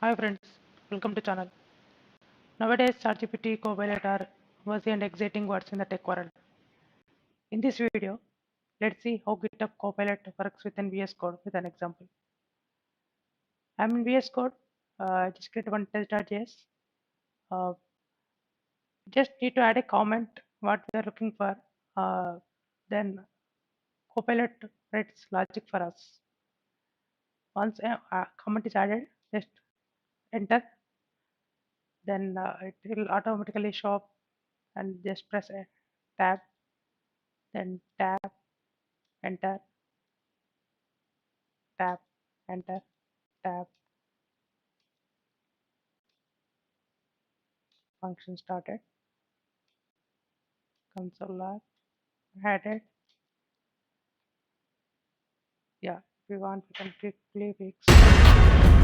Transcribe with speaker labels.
Speaker 1: Hi friends, welcome to channel. Nowadays ChatGPT, Copilot are fuzzy and exciting words in the tech world. In this video, let's see how GitHub Copilot works within VS Code with an example. I'm in VS Code, just create one test.js. Uh, just need to add a comment what we are looking for. Then Copilot writes logic for us. Once a comment is added, just enter. Then it will automatically show up and just press a tab, then tab, enter, tab, enter, tab, function started, console log, added. Yeah, if we want, we can quickly fix.